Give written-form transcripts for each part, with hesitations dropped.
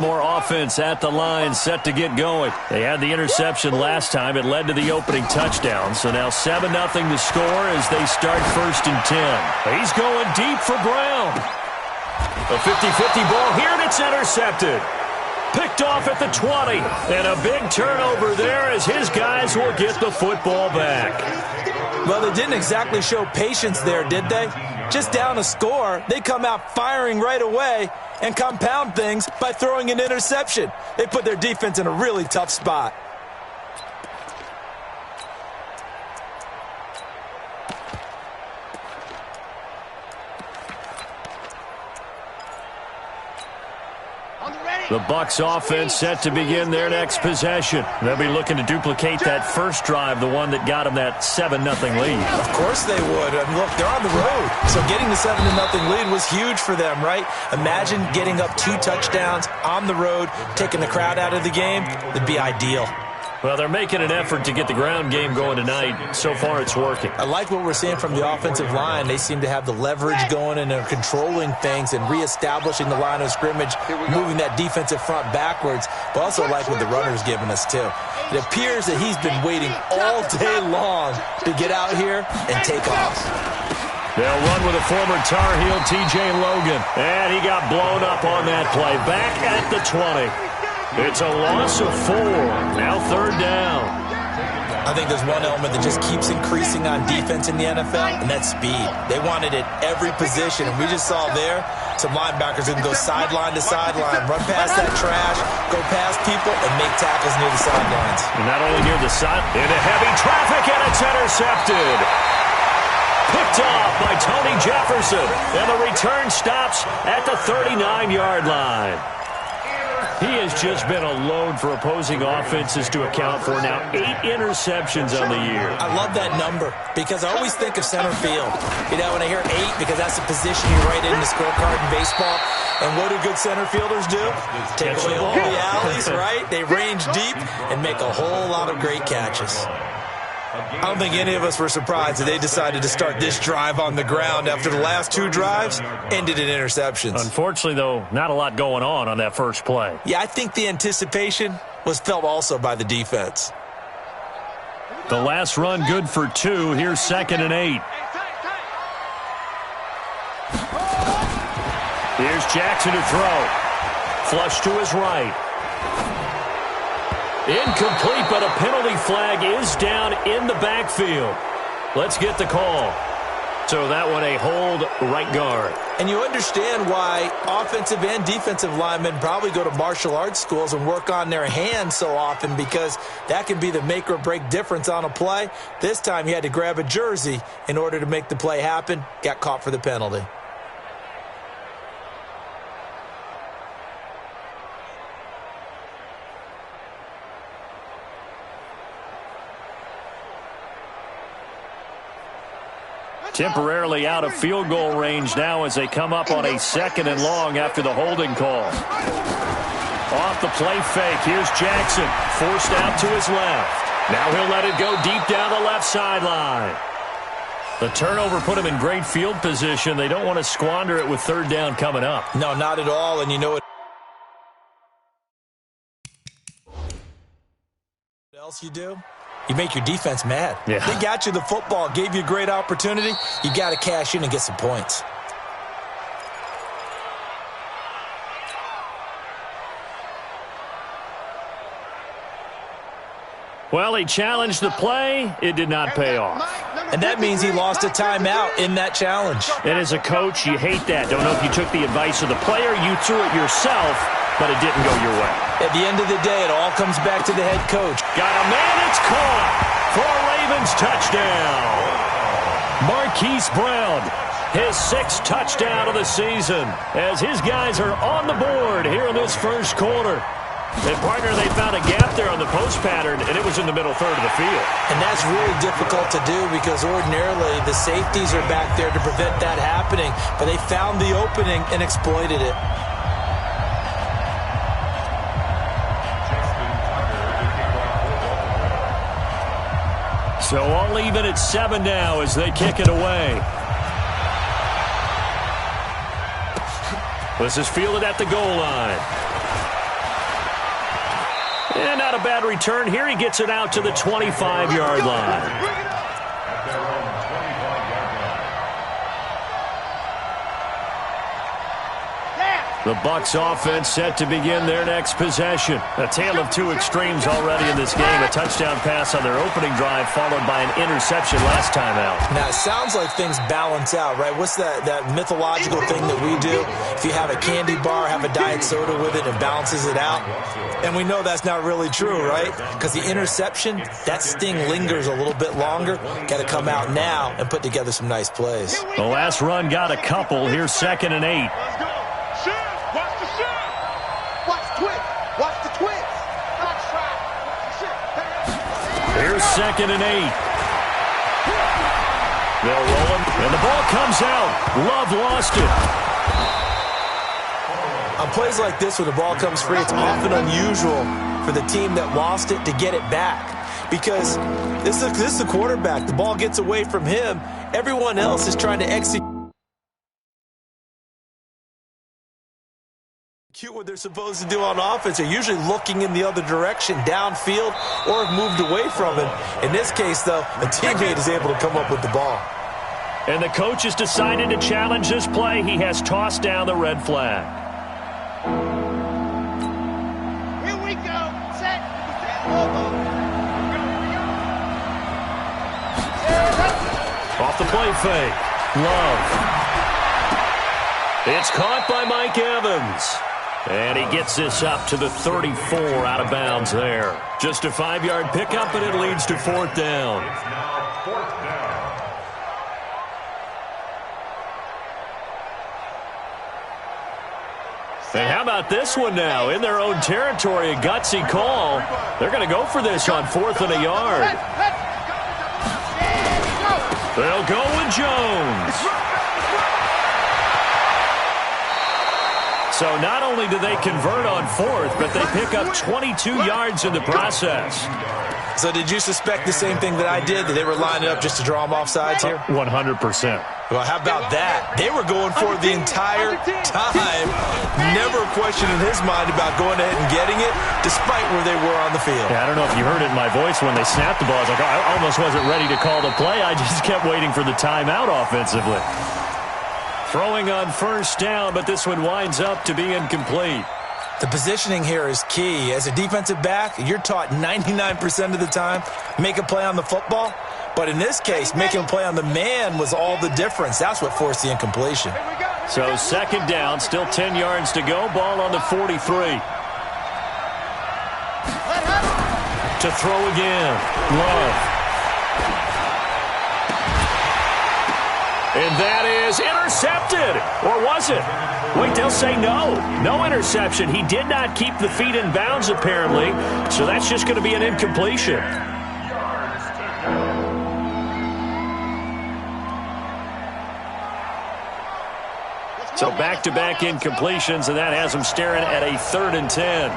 More offense at the line, set to get going. They had the interception last time. It led to the opening touchdown. So now 7-0 to score as they start 1st and 10. He's going deep for Brown. A 50-50 ball here, and it's intercepted. Picked off at the 20. And a big turnover there as his guys will get the football back. Well, they didn't exactly show patience there, did they? Just down a score, they come out firing right away and compound things by throwing an interception. They put their defense in a really tough spot. The Bucs offense set to begin their next possession. They'll be looking to duplicate that first drive, the one that got them that 7-0 lead. Of course they would. And look, they're on the road. So getting the 7-0 lead was huge for them, right? Imagine getting up 2 touchdowns on the road, taking the crowd out of the game. It'd be ideal. Well, they're making an effort to get the ground game going tonight. So far, it's working. I like what we're seeing from the offensive line. They seem to have the leverage going, and they're controlling things and reestablishing the line of scrimmage, moving that defensive front backwards. But also like what the runner's giving us, too. It appears that he's been waiting all day long to get out here and take off. They'll run with a former Tar Heel, T.J. Logan. And he got blown up on that play. Back at the 20. It's a loss of 4. Now 3rd down. I think there's one element that just keeps increasing on defense in the NFL, and that's speed. They want it at every position, and we just saw there some linebackers who can go sideline to sideline, run past that trash, go past people, and make tackles near the sidelines. And not only near the side, into heavy traffic, and it's intercepted. Picked off by Tony Jefferson, and the return stops at the 39-yard line. He has just been a load for opposing offenses to account for. Now 8 interceptions on the year. I love that number because I always think of center field. You know, when I hear 8, because that's the position you write in the scorecard in baseball. And what do good center fielders do? Take away all the alleys, right? They range deep and make a whole lot of great catches. I don't think any of us were surprised that they decided to start this drive on the ground after the last 2 drives ended in interceptions. Unfortunately, though, not a lot going on that first play. Yeah, I think the anticipation was felt also by the defense. The last run good for 2. Here's 2nd and 8. Here's Jackson to throw. Flush to his right. Incomplete, but a penalty flag is down in the backfield. Let's get the call. So that one a hold right guard. And you understand why offensive and defensive linemen probably go to martial arts schools and work on their hands so often, because that can be the make or break difference on a play. This time he had to grab a jersey in order to make the play happen. Got caught for the penalty. Temporarily out of field goal range now as they come up on a 2nd and long after the holding call. Off the play fake. Here's Jackson. Forced out to his left. Now he'll let it go deep down the left sideline. The turnover put him in great field position. They don't want to squander it with 3rd down coming up. No, not at all. And you know what else you do? You make your defense mad. Yeah. They got you the football, gave you a great opportunity. You got to cash in and get some points. Well, he challenged the play. It did not pay off. And that means he lost a timeout in that challenge. And as a coach, you hate that. Don't know if you took the advice of the player, you threw it yourself, but it didn't go your way. At the end of the day, it all comes back to the head coach. Got a man, it's caught for a Ravens touchdown. Marquise Brown, his 6th touchdown of the season, as his guys are on the board here in this first quarter. And, partner, they found a gap there on the post pattern, and it was in the middle third of the field. And that's really difficult to do because ordinarily the safeties are back there to prevent that happening. But they found the opening and exploited it. So all even at 7 now as they kick it away. This is fielded at the goal line. And not a bad return here. He gets it out to the 25-yard line. The Bucs offense set to begin their next possession. A tale of two extremes already in this game. A touchdown pass on their opening drive followed by an interception last time out. Now, it sounds like things balance out, right? What's that mythological thing that we do? If you have a candy bar, have a diet soda with it, it balances it out. And we know that's not really true, right? Because the interception, that sting lingers a little bit longer. Got to come out now and put together some nice plays. The last run got a couple. Here's 2nd and 8. Here's 2nd and 8. They'll roll him, and the ball comes out. Love lost it. On plays like this, when the ball comes free, it's often unusual for the team that lost it to get it back. Because this is the quarterback. The ball gets away from him. Everyone else is trying to execute what they're supposed to do on offense. They're usually looking in the other direction, downfield, or have moved away from it. In this case, though, a teammate is able to come up with the ball. And the coach has decided to challenge this play. He has tossed down the red flag. Here we go. Set. Off the play fake. Love. It's caught by Mike Evans. And he gets this up to the 34 out of bounds there. Just a 5-yard pickup, and it leads to 4th down. And how about this one now? In their own territory, a gutsy call. They're going to go for this on 4th and a yard. They'll go with Jones. So not only do they convert on 4th, but they pick up 22 yards in the process. So did you suspect the same thing that I did, that they were lining up just to draw them off sides here? 100%. Well, how about that? They were going for it the entire time. Never a question in his mind about going ahead and getting it, despite where they were on the field. Yeah, I don't know if you heard it in my voice when they snapped the ball. I was like, I almost wasn't ready to call the play. I just kept waiting for the timeout offensively. Throwing on 1st down, but this one winds up to be incomplete. The positioning here is key. As a defensive back, you're taught 99% of the time, make a play on the football. But in this case, making a play on the man was all the difference. That's what forced the incompletion. So 2nd down, still 10 yards to go. Ball on the 43. To throw again. Love. And that is intercepted. Or was it? Wait, they'll say no. No interception. He did not keep the feet in bounds, apparently. So that's just going to be an incompletion. So back-to-back incompletions, and that has them staring at a 3rd and 10.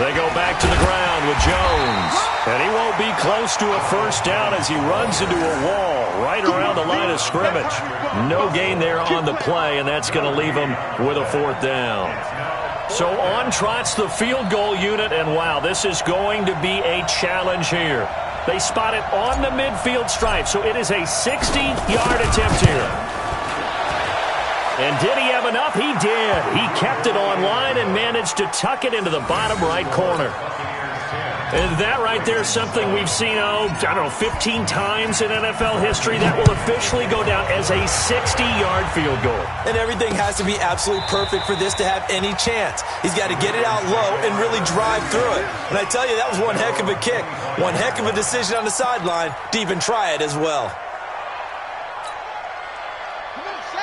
They go back to the ground with Jones. And he won't be close to a 1st down as he runs into a wall right around the line of scrimmage. No gain there on the play, and that's going to leave him with a 4th down. So on trots the field goal unit, and wow, this is going to be a challenge here. They spot it on the midfield stripe, so it is a 60-yard attempt here. And did he have enough? He did. He kept it on line and managed to tuck it into the bottom right corner. And that right there is something we've seen, 15 times in NFL history. That will officially go down as a 60-yard field goal. And everything has to be absolutely perfect for this to have any chance. He's got to get it out low and really drive through it. And I tell you, that was one heck of a kick. One heck of a decision on the sideline to even try it as well.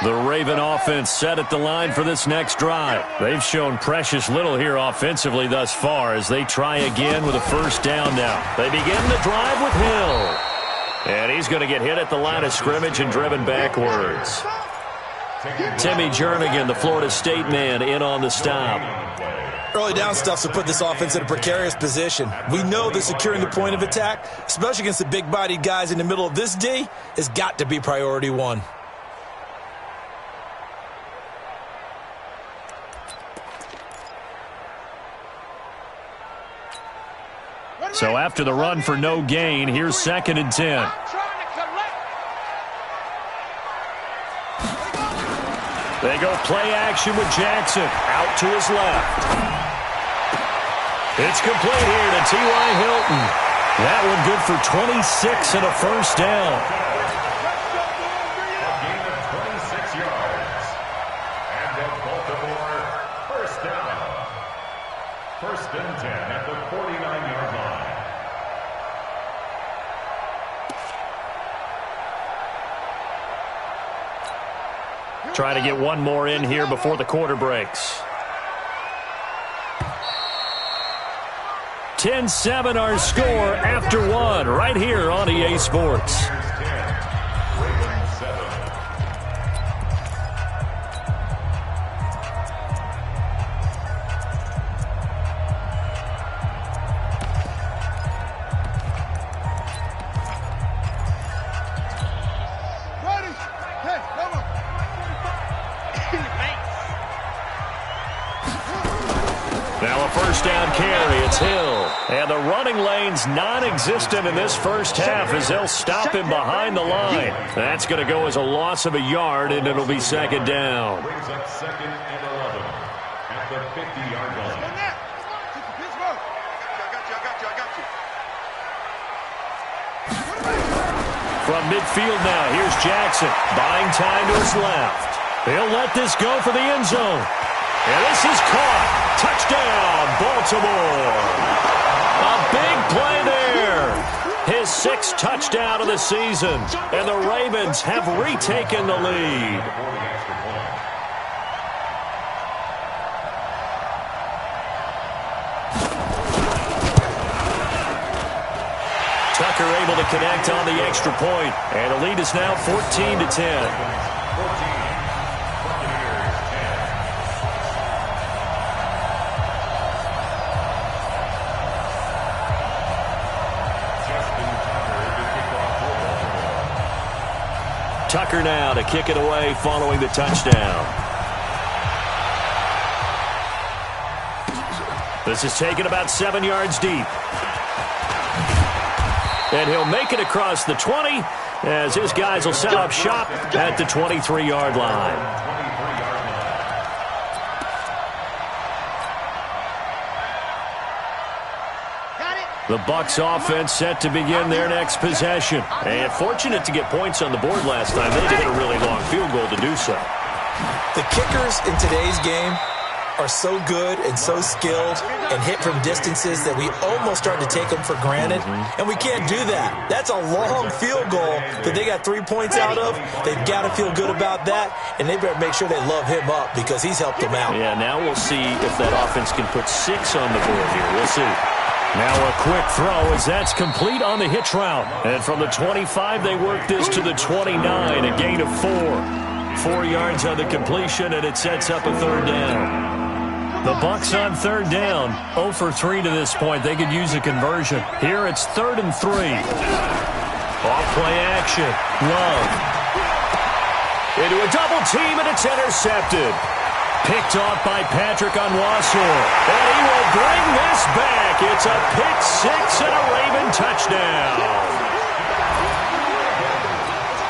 The Raven offense set at the line for this next drive. They've shown precious little here offensively thus far as they try again with a 1st down now. They begin the drive with Hill. And he's going to get hit at the line of scrimmage and driven backwards. Timmy Jernigan, the Florida State man, in on the stop. Early down stuff to put this offense in a precarious position. We know that securing the point of attack, especially against the big-bodied guys in the middle of this D, has got to be priority one. So after the run for no gain, here's 2nd and 10. They go play action with Jackson. Out to his left. It's complete here to T.Y. Hilton. That one good for 26 and a first down. A gain of 26 yards. And the Baltimore first down. 1st and 10 at the 49-yard line. Try to get one more in here before the quarter breaks. 10-7 our score after one right here on EA Sports. Now a first down carry. It's Hill. And the running lane's non-existent in this first half as they'll stop him behind the line. That's going to go as a loss of a yard, and it'll be 2nd down. Brings up 2nd and 11 at the 50-yard line. From midfield now, here's Jackson. Buying time to his left. He'll let this go for the end zone. And this is caught. Touchdown, Baltimore. A big play there. His 6th touchdown of the season. And the Ravens have retaken the lead. Tucker able to connect on the extra point. And the lead is now 14-10. Tucker now to kick it away following the touchdown. This is taken about 7 yards deep. And he'll make it across the 20 as his guys will set up shop at the 23-yard line. The Bucs offense set to begin their next possession. And fortunate to get points on the board last time. They hit a really long field goal to do so. The kickers in today's game are so good and so skilled and hit from distances that we almost start to take them for granted. And we can't do that. That's a long field goal that they got 3 points out of. They've got to feel good about that. And they better make sure they love him up because he's helped them out. Yeah, now we'll see if that offense can put 6 on the board here. We'll see. Now a quick throw as that's complete on the hitch route. And from the 25, they work this to the 29, a gain of 4. 4 yards on the completion, and it sets up a 3rd down. The Bucs on 3rd down, 0 for 3 to this point. They could use a conversion. Here it's 3rd and 3. Off play action. Love. Into a double team, and it's intercepted. Picked off by Patrick Onwuasor. And he will bring this back. It's a pick 6 and a Raven touchdown.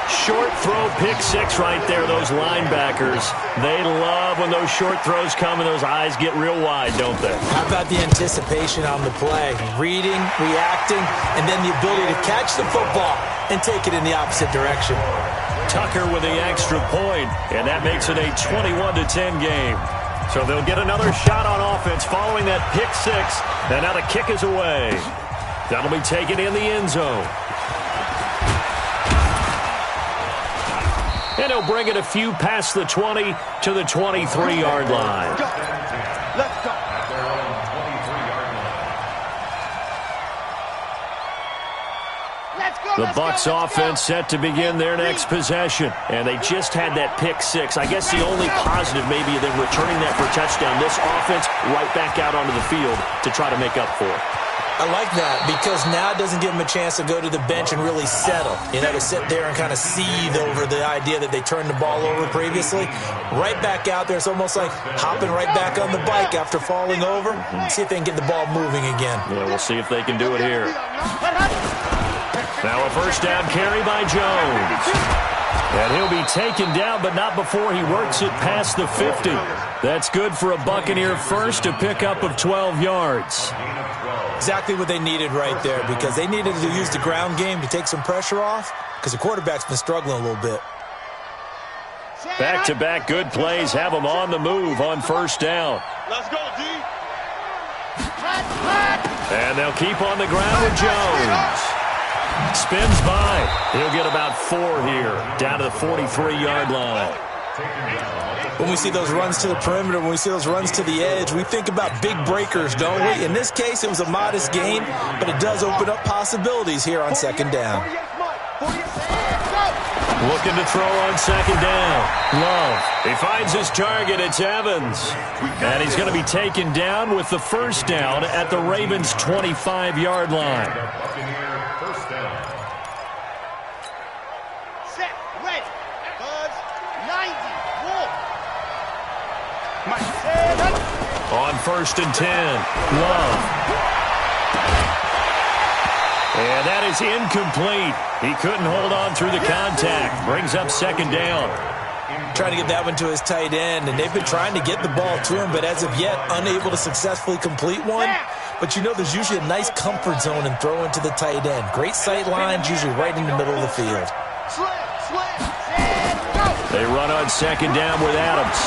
Short throw, pick 6 right there. Those linebackers, they love when those short throws come and those eyes get real wide, don't they? How about the anticipation on the play? Reading, reacting, and then the ability to catch the football and take it in the opposite direction. Tucker with the extra point, and that makes it a 21-10 game. So they'll get another shot on offense following that pick 6, and now the kick is away. That'll be taken in the end zone. And he'll bring it a few past the 20 to the 23-yard line. Let's go. The Bucs offense set to begin their next possession. And they just had that pick 6. I guess the only positive maybe of them returning that for a touchdown. This offense right back out onto the field to try to make up for it. I like that because now it doesn't give them a chance to go to the bench and really settle. You know, to sit there and kind of seethe over the idea that they turned the ball over previously. Right back out there. It's almost like hopping right back on the bike after falling over. See if they can get the ball moving again. Yeah, we'll see if they can do it here. Now a first down carry by Jones. And he'll be taken down, but not before he works it past the 50. That's good for a Buccaneer first, a pickup of 12 yards. Exactly what they needed right there because they needed to use the ground game to take some pressure off because the quarterback's been struggling a little bit. Back-to-back good plays have them on the move on first down. Let's go, D. And they'll keep on the ground with Jones. Spins by. He'll get about 4 here, down to the 43-yard line. When we see those runs to the perimeter, when we see those runs to the edge, we think about big breakers, don't we? In this case, it was a modest gain, but it does open up possibilities here on second down. Looking to throw on second down. Love. He finds his target. It's Evans. And he's going to be taken down with the first down at the Ravens' 25-yard line. Set, ready. Buzz, 90, walk. On first and 10. Love. And that is incomplete. He couldn't hold on through the contact. Brings up second down. Trying to get that one to his tight end, and they've been trying to get the ball to him, but as of yet, unable to successfully complete one. But you know there's usually a nice comfort zone in throwing to the tight end. Great sight lines, usually right in the middle of the field. They run on second down with Adams.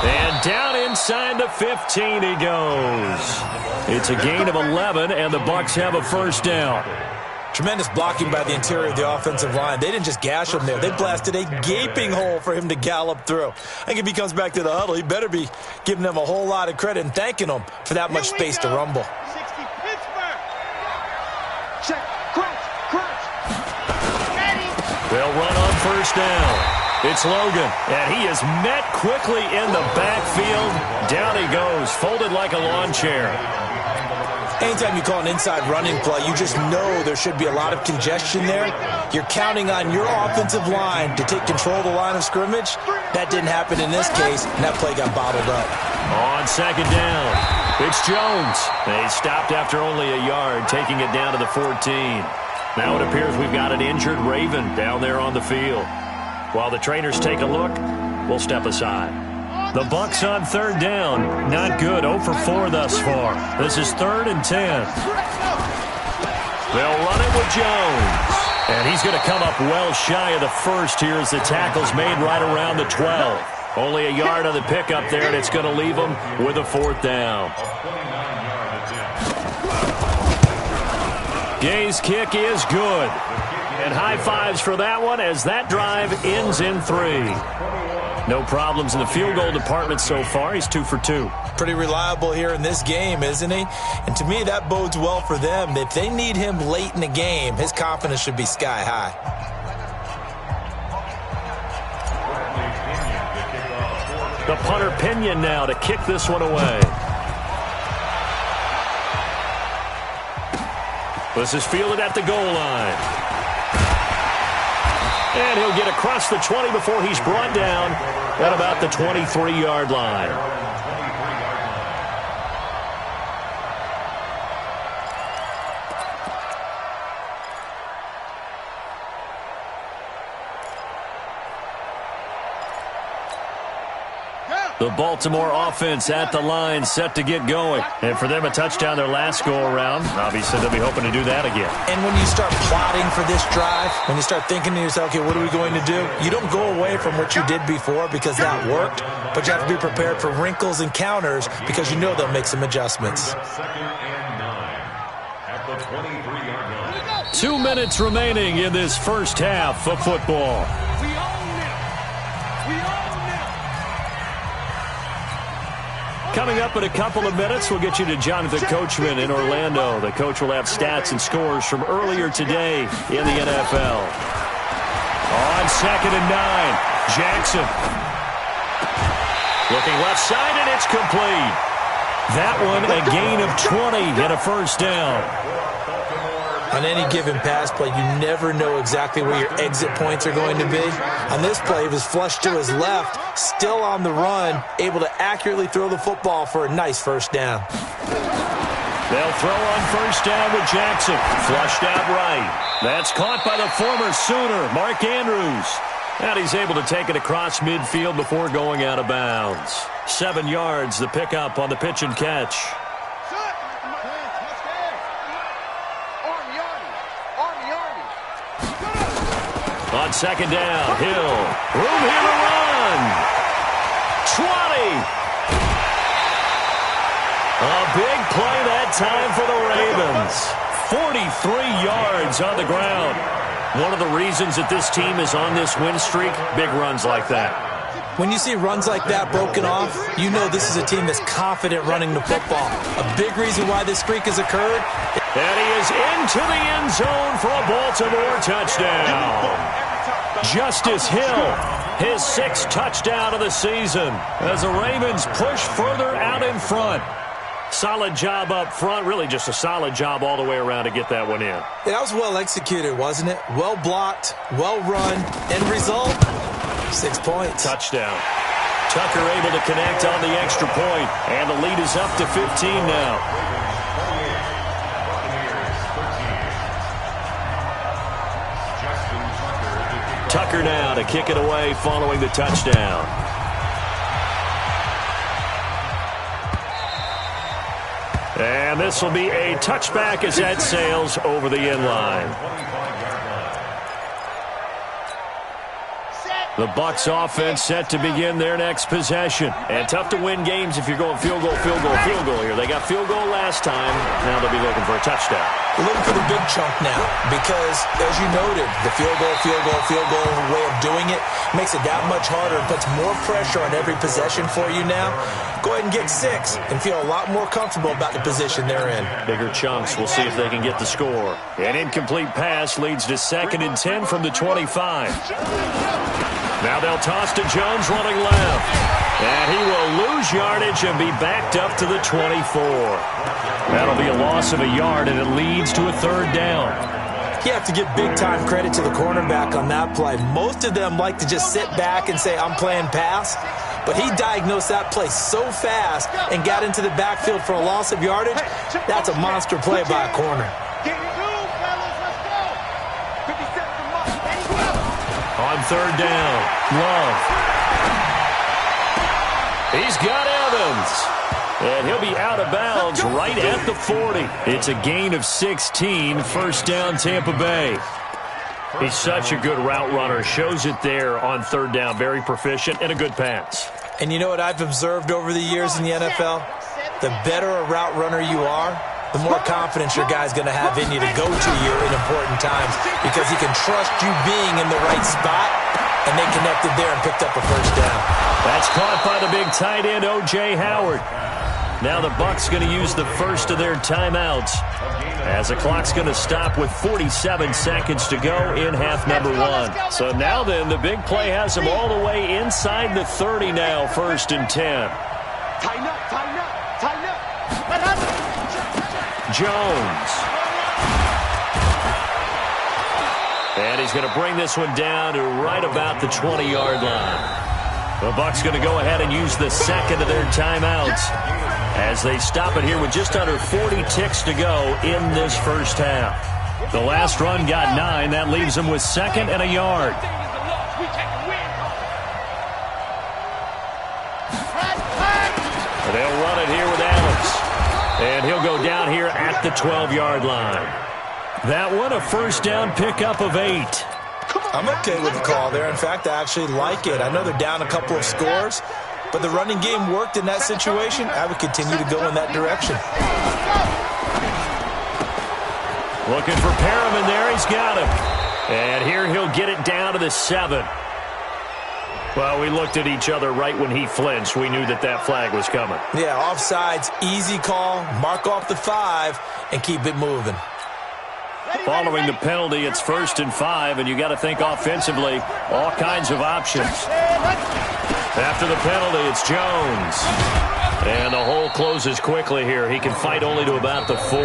And down inside the 15 he goes. It's a gain of 11, and the Bucs have a first down. Tremendous blocking by the interior of the offensive line. They didn't just gash him there. They blasted a gaping hole for him to gallop through. I think if he comes back to the huddle, he better be giving them a whole lot of credit and thanking them for that much space to rumble. 60 Pittsburgh. Check, crunch, crunch. Ready. They'll run on first down. It's Logan, and he is met quickly in the backfield. Down he goes, folded like a lawn chair. Anytime you call an inside running play, you just know there should be a lot of congestion there. You're counting on your offensive line to take control of the line of scrimmage. That didn't happen in this case, and that play got bottled up. On second down, it's Jones. They stopped after only a yard, taking it down to the 14. Now it appears we've got an injured Raven down there on the field. While the trainers take a look, we'll step aside. The Bucs on third down. Not good. 0 for 4 thus far. This is 3rd and 10. They'll run it with Jones. And he's going to come up well shy of the first here as the tackle's made right around the 12. Only a yard on the pickup there, and it's going to leave him with a 4th down. Gay's kick is good. And high fives for that one as that drive ends in 3. No problems in the field goal department so far. He's 2 for 2. Pretty reliable here in this game, isn't he? And to me, that bodes well for them. If they need him late in the game, his confidence should be sky high. The punter Pinion now to kick this one away. This is fielded at the goal line. And he'll get across the 20 before he's brought down at about the 23-yard line. The Baltimore offense at the line, set to get going. And for them, a touchdown their last go-around. Obviously, they'll be hoping to do that again. And when you start plotting for this drive, when you start thinking to yourself, okay, what are we going to do? You don't go away from what you did before because that worked, but you have to be prepared for wrinkles and counters because you know they'll make some adjustments. 2nd and 9 at the 23-yard line. 2 minutes remaining in this first half of football. Coming up in a couple of minutes, we'll get you to Jonathan Coachman in Orlando. The coach will have stats and scores from earlier today in the NFL. On 2nd and 9, Jackson. Looking left side, and it's complete. That one a gain of 20 and a first down. On any given pass play, you never know exactly where your exit points are going to be. On this play, he was flushed to his left, still on the run, able to accurately throw the football for a nice first down. They'll throw on first down with Jackson. Flushed out right. That's caught by the former Sooner, Mark Andrews. And he's able to take it across midfield before going out of bounds. 7 yards, the pickup on the pitch and catch. On second down, Hill. Room here to run. 20. A big play that time for the Ravens. 43 yards on the ground. One of the reasons that this team is on this win streak, big runs like that. When you see runs like that broken off, you know this is a team that's confident running the football. A big reason why this streak has occurred. And he is into the end zone for a Baltimore touchdown. Justice Hill, his 6th touchdown of the season as the Ravens push further out in front. Solid job up front, really just a solid job all the way around to get that one in. That was well executed, wasn't it? Well blocked, well run. End result, 6 points. Touchdown. Tucker able to connect on the extra point, and the lead is up to 15 now. Tucker now to kick it away following the touchdown. And this will be a touchback as that sails over the end line. The Bucs offense set to begin their next possession. And tough to win games if you're going field goal, field goal, field goal here. They got field goal last time. Now they'll be looking for a touchdown. Looking for the big chunk now because, as you noted, the field goal way of doing it makes it that much harder and puts more pressure on every possession for you now. Go ahead and get 6 and feel a lot more comfortable about the position they're in. Bigger chunks. We'll see if they can get the score. An incomplete pass leads to 2nd and 10 from the 25. Now they'll toss to Jones running left. And he will lose yardage and be backed up to the 24. That'll be a loss of a yard, and it leads to a 3rd down. You have to give big-time credit to the cornerback on that play. Most of them like to just sit back and say, I'm playing pass. But he diagnosed that play so fast and got into the backfield for a loss of yardage. That's a monster play by a corner. On 3rd down, Love. He's got Evans. And he'll be out of bounds right at the 40. It's a gain of 16, first down Tampa Bay. He's such a good route runner. Shows it there on 3rd down. Very proficient and a good pass. And you know what I've observed over the years in the NFL? The better a route runner you are, the more confidence your guy's going to have in you to go to you in important times because he can trust you being in the right spot, and they connected there and picked up a first down. That's caught by the big tight end, O.J. Howard. Now the Bucs going to use the first of their timeouts as the clock's going to stop with 47 seconds to go in half number 1. So now then, the big play has them all the way inside the 30 now, 1st and 10. Tighten up, tighten up, tighten up. Jones. And he's going to bring this one down to right about the 20-yard line. The Bucs going to go ahead and use the 2nd of their timeouts as they stop it here with just under 40 ticks to go in this first half. The last run got 9. That leaves them with 2nd and a yard. They'll run it here with Adams. And he'll go down here at the 12-yard line. That one a first down pickup of 8. I'm okay with the call there. In fact, I actually like it. I know they're down a couple of scores, but the running game worked in that situation. I would continue to go in that direction. Looking for Perriman there. He's got him. And here he'll get it down to the 7. Well, we looked at each other right when he flinched. We knew that that flag was coming. Yeah, offsides, easy call. Mark off the 5 and keep it moving. Following the penalty, it's 1st and 5, and you got to think offensively, all kinds of options. After the penalty, it's Jones. And the hole closes quickly here. He can fight only to about the 4.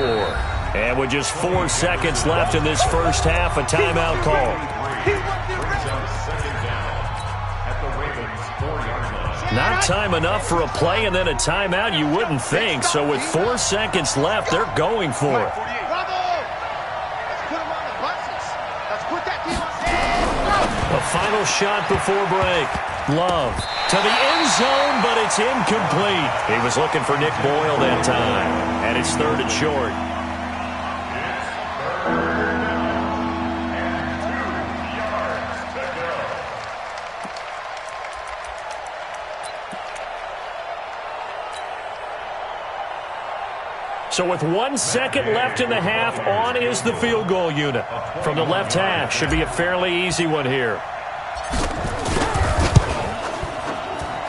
And with just 4 seconds left in this first half, a timeout call. Not time enough for a play and then a timeout, you wouldn't think. So with 4 seconds left, they're going for it. The final shot before break. Love to the end zone, but it's incomplete. He was looking for Nick Boyle that time. And it's 3rd and short. So with 1 second left in the half, on is the field goal unit. From the left hash, should be a fairly easy one here.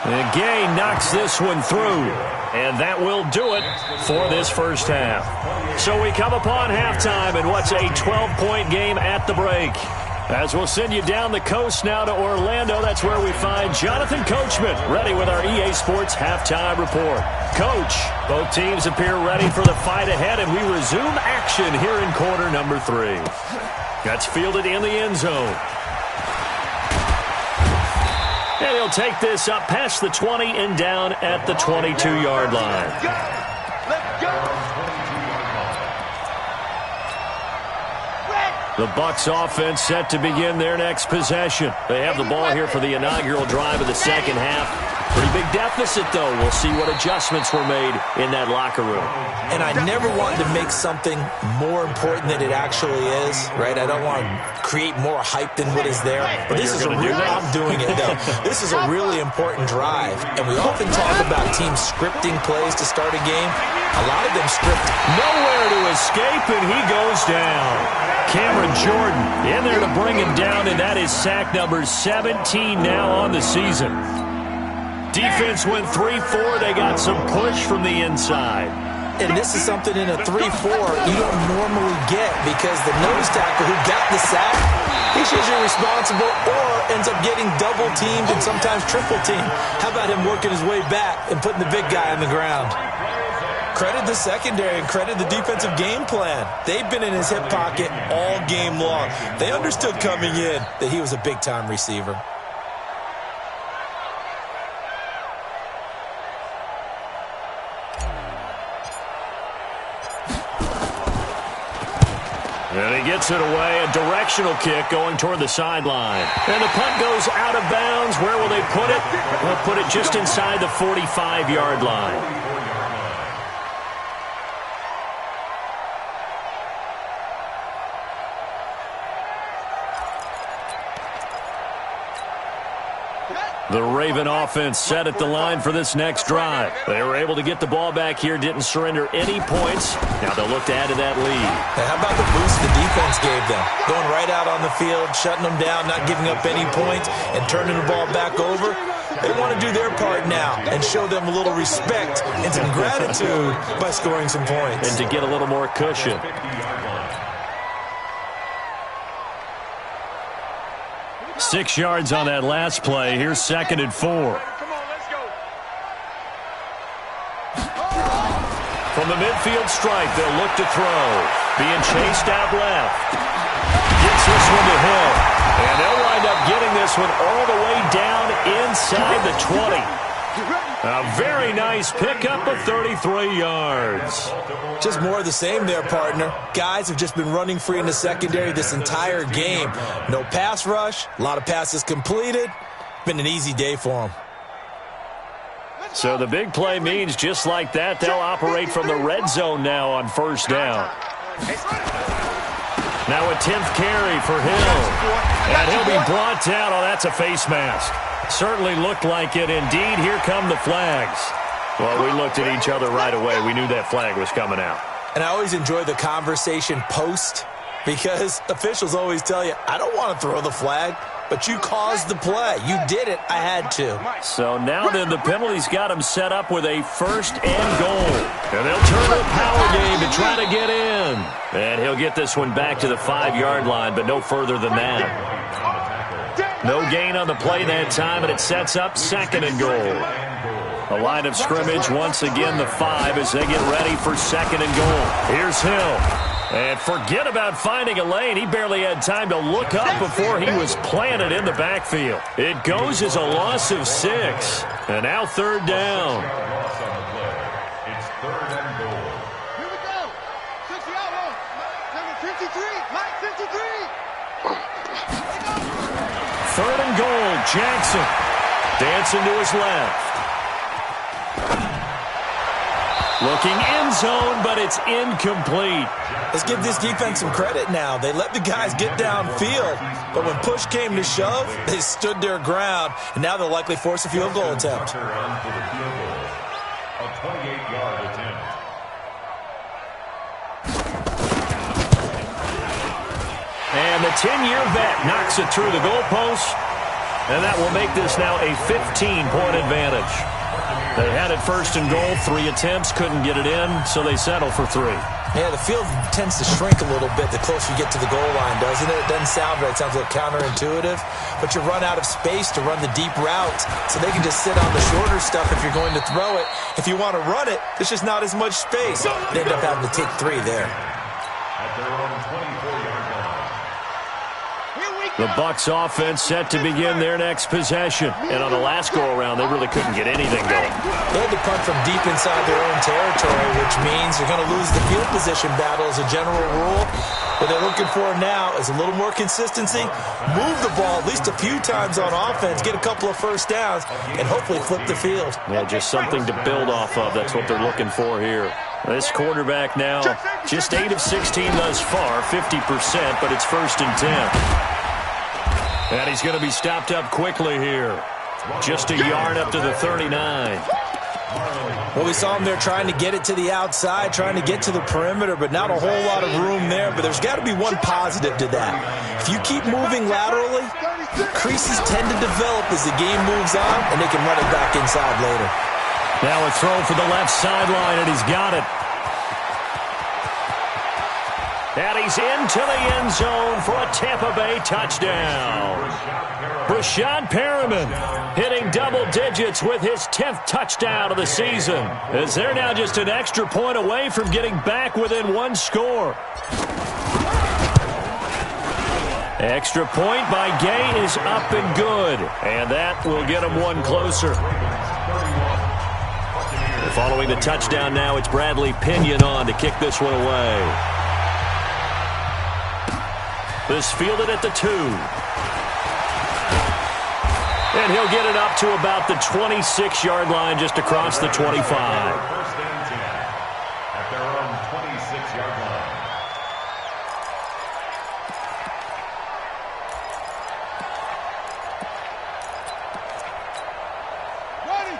And Gay knocks this one through. And that will do it for this first half. So we come upon halftime in what's a 12-point game at the break. As we'll send you down the coast now to Orlando, that's where we find Jonathan Coachman ready with our EA Sports Halftime Report. Coach, both teams appear ready for the fight ahead, and we resume action here in quarter number 3. That's fielded in the end zone. And he'll take this up past the 20 and down at the 22-yard line. Let's go. The Bucs offense set to begin their next possession. They have the ball here for the inaugural drive of the second half. Pretty big deficit, though. We'll see what adjustments were made in that locker room. And I never wanted to make something more important than it actually is, right? I don't want to create more hype than what is there. But this is a real, I'm doing it, though. This is a really important drive. And we often talk about teams scripting plays to start a game. A lot of them script. Nowhere to escape, and he goes down. Cameron Jordan in there to bring him down, and that is sack number 17 now on the season. Defense went 3-4. They got some push from the inside. And this is something in a 3-4 you don't normally get because the nose tackle who got the sack, he's usually responsible or ends up getting double teamed and sometimes triple teamed. How about him working his way back and putting the big guy on the ground? Credit the secondary and credit the defensive game plan. They've been in his hip pocket all game long. They understood coming in that he was a big-time receiver. And he gets it away, a directional kick going toward the sideline. And the punt goes out of bounds. Where will they put it? They'll put it just inside the 45-yard line. The Raven offense set at the line for this next drive. They were able to get the ball back here, didn't surrender any points. Now they'll look to add to that lead. Now how about the boost the defense gave them? Going right out on the field, shutting them down, not giving up any points, and turning the ball back over. They want to do their part now and show them a little respect and some gratitude by scoring some points. And to get a little more cushion. Six yards on that last play. Here's 2nd and 4. Come on, let's go. From the midfield stripe, they'll look to throw. Being chased out left. Gets this one to Hill. And they'll wind up getting this one all the way down inside the 20. A very nice pickup of 33 yards. Just more of the same there, partner. Guys have just been running free in the secondary this entire game. No pass rush, a lot of passes completed. Been an easy day for them. So the big play means just like that, they'll operate from the red zone now on first down. Now a 10th carry for Hill. And he'll be brought down. Oh, that's a face mask. Certainly looked like it. Indeed, here come the flags. Well, we looked at each other right away. We knew that flag was coming out. And I always enjoy the conversation post because officials always tell you, I don't want to throw the flag, but you caused the play. You did it. I had to. So now then the penalty's got him set up with a 1st and goal. And they'll turn to the power game to try to get in. And he'll get this one back to the 5-yard line, but no further than that. No gain on the play that time, and it sets up 2nd and goal. The line of scrimmage, once again, the 5 as they get ready for 2nd and goal. Here's Hill. And forget about finding a lane. He barely had time to look up before he was planted in the backfield. It goes as a loss of 6. And now 3rd down. It's 3rd and goal. Here we go. 60-yard line. Number 53. Mike 53. 3rd and goal. Jackson dancing to his left. Looking end zone, but it's incomplete. Let's give this defense some credit now. They let the guys get downfield, but when push came to shove, they stood their ground, and now they'll likely force a field goal attempt. A 28-yard attempt. And the 10-year vet knocks it through the goalpost, and that will make this now a 15-point advantage. They had it 1st and goal, 3 attempts, couldn't get it in, so they settle for 3. Yeah, the field tends to shrink a little bit the closer you get to the goal line, doesn't it? It doesn't sound right. It sounds a little counterintuitive. But you run out of space to run the deep routes, so they can just sit on the shorter stuff if you're going to throw it. If you want to run it, there's just not as much space. They end up having to take 3 there. At their own 24-yard line. The Bucs offense set to begin their next possession. And on the last go-around, they really couldn't get anything going. They had to punt from deep inside their own territory, which means they're going to lose the field position battle as a general rule. What they're looking for now is a little more consistency, move the ball at least a few times on offense, get a couple of first downs, and hopefully flip the field. Yeah, just something to build off of. That's what they're looking for here. This quarterback now just 8 of 16 thus far, 50%, but it's 1st and 10. And he's going to be stopped up quickly here. Just a yard up to the 39. Well, we saw him there trying to get it to the outside, trying to get to the perimeter, but not a whole lot of room there. But there's got to be one positive to that. If you keep moving laterally, creases tend to develop as the game moves on, and they can run it back inside later. Now a throw for the left sideline, and he's got it. And he's into the end zone for a Tampa Bay touchdown. Brashad Perriman hitting double digits with his 10th touchdown of the season, as they're now just an extra point away from getting back within 1 score. Extra point by Gay is up and good, and that will get him 1 closer. Following the touchdown now, it's Bradley Pinion on to kick this one away. This fielded at the 2. And he'll get it up to about the 26-yard line, just across the 25. 1st and 10 at their own 26-yard line.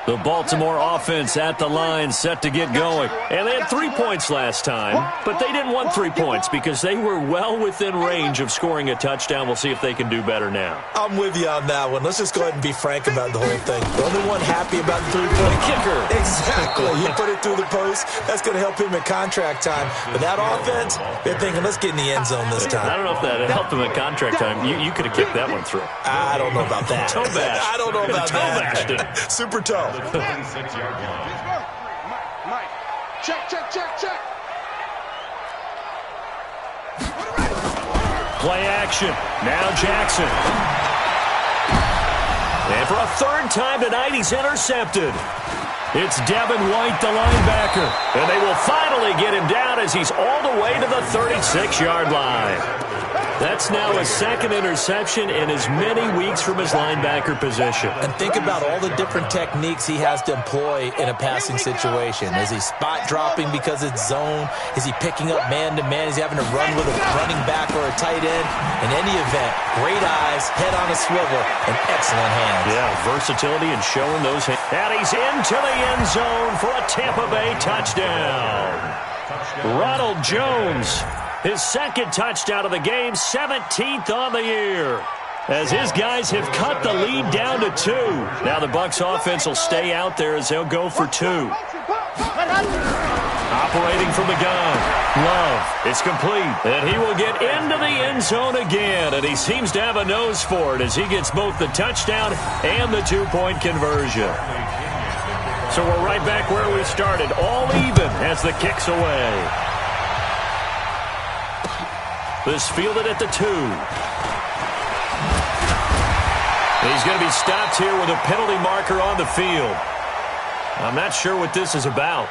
The Baltimore offense at the line, set to get going. And they had 3 points last time, but they didn't want 3 points because they were well within range of scoring a touchdown. We'll see if they can do better now. I'm with you on that one. Let's just go ahead and be frank about the whole thing. The only one happy about the 3-point kicker. Exactly. You put it through the post. That's going to help him at contract time. But that offense, they're thinking, let's get in the end zone this time. I don't know if that helped him at contract time. You could have kicked that one through. I don't know about that. Toe bash. I don't know about toe that. Bashed it. Super toe. The 26-yard line. Mike. Check. Play action. Now Jackson. And for a 3rd time tonight, he's intercepted. It's Devin White, the linebacker. And they will finally get him down as he's all the way to the 36-yard line. That's now his 2nd interception in as many weeks from his linebacker position. And think about all the different techniques he has to employ in a passing situation. Is he spot dropping because it's zone? Is he picking up man-to-man? Is he having to run with a running back or a tight end? In any event, great eyes, head on a swivel, and excellent hands. Yeah, versatility and showing those hands. And he's into the end zone for a Tampa Bay touchdown. Ronald Jones, his 2nd touchdown of the game, 17th on the year, as his guys have cut the lead down to 2. Now the Bucs offense will stay out there as they'll go for 2. Operating from the gun, Love, it's complete, and he will get into the end zone again, and he seems to have a nose for it as he gets both the touchdown and the 2-point conversion. So we're right back where we started. All even as the kick's away. This fielded at the 2. He's going to be stopped here with a penalty marker on the field. I'm not sure what this is about.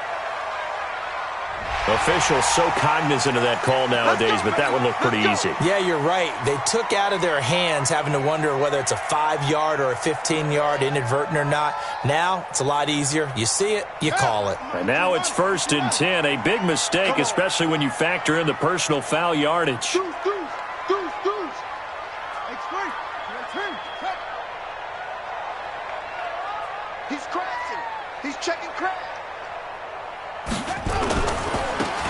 Officials so cognizant of that call nowadays, but that would look pretty easy. Yeah, you're right. They took out of their hands having to wonder whether it's a 5-yard or a 15-yard, inadvertent or not. Now, it's a lot easier. You see it, you call it. And now it's 1st and 10. A big mistake, especially when you factor in the personal foul yardage. He's crashing. He's checking crash.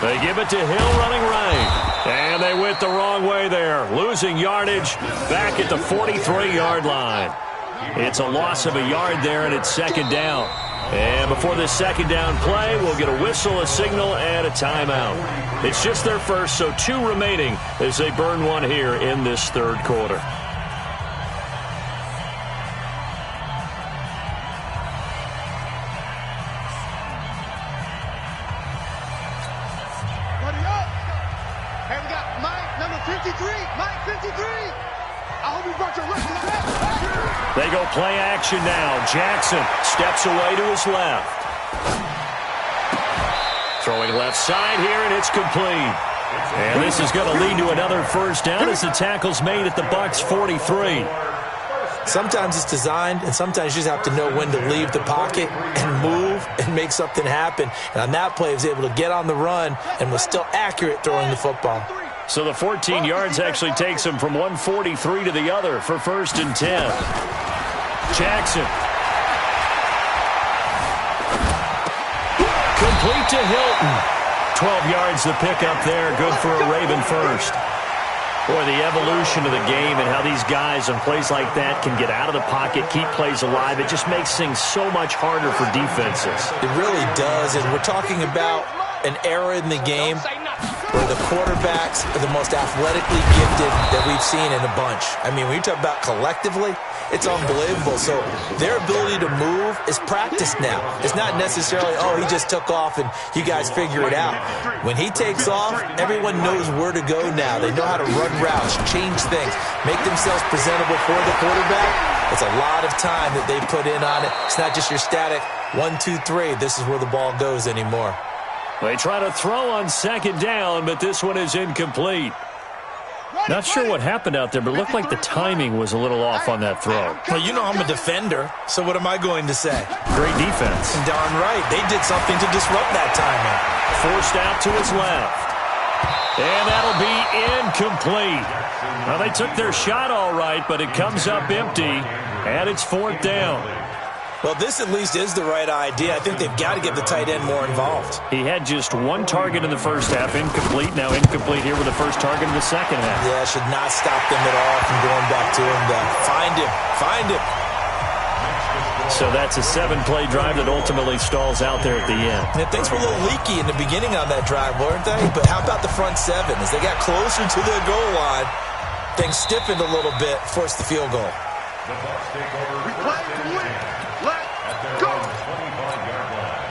They give it to Hill running right. And they went the wrong way there. Losing yardage back at the 43-yard line. It's a loss of a yard there, and it's 2nd down. And before this 2nd down play, we'll get a whistle, a signal, and a timeout. It's just their first, so 2 remaining as they burn one here in this 3rd quarter. They go play action now. Jackson steps away to his left. Throwing left side here, and it's complete. And this is going to lead to another 1st down as the tackle's made at the Bucs 43. Sometimes it's designed, and sometimes you just have to know when to leave the pocket and move and make something happen. And on that play, he was able to get on the run and was still accurate throwing the football. So the 14 yards actually takes him from 143 to the other for 1st and 10. Jackson. Complete to Hilton. 12 yards the pickup there. Good for a Raven first. Boy, the evolution of the game and how these guys on plays like that can get out of the pocket, keep plays alive, it just makes things so much harder for defenses. It really does, and we're talking about an era in the game where the quarterbacks are the most athletically gifted that we've seen in a bunch. I mean, when you talk about collectively, it's unbelievable. So their ability to move is practiced now. It's not necessarily, oh, he just took off and you guys figure it out. When he takes off, everyone knows where to go now. They know how to run routes, change things, make themselves presentable for the quarterback. It's a lot of time that they put in on it. It's not just your static 1, 2, 3. This is where the ball goes anymore. They try to throw on 2nd down, but this one is incomplete. Not sure what happened out there, but it looked like the timing was a little off on that throw. Well, you know I'm a defender, so what am I going to say? Great defense. And darn right, they did something to disrupt that timing. Forced out to his left. And that'll be incomplete. Well, they took their shot all right, but it comes up empty, and it's 4th down. Well, this at least is the right idea. I think they've got to get the tight end more involved. He had just 1 target in the first half, incomplete. Now incomplete here with the first target in the second half. Yeah, should not stop them at all from going back to him. Find him. So that's a 7-play drive that ultimately stalls out there at the end. And things were a little leaky in the beginning on that drive, weren't they? But how about the front 7? As they got closer to the goal line, things stiffened a little bit, forced the field goal. The Bucs take over. We play to win. Let's go. 25-yard line.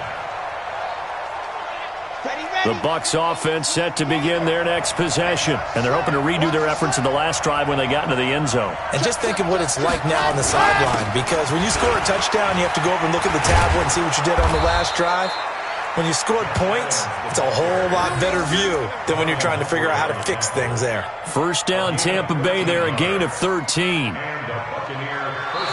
The Bucs offense set to begin their next possession. And they're hoping to redo their efforts in the last drive when they got into the end zone. And just think of what it's like now on the sideline. Because when you score a touchdown, you have to go over and look at the tablet and see what you did on the last drive. When you scored points, it's a whole lot better view than when you're trying to figure out how to fix things there. 1st down, Tampa Bay there, a gain of 13.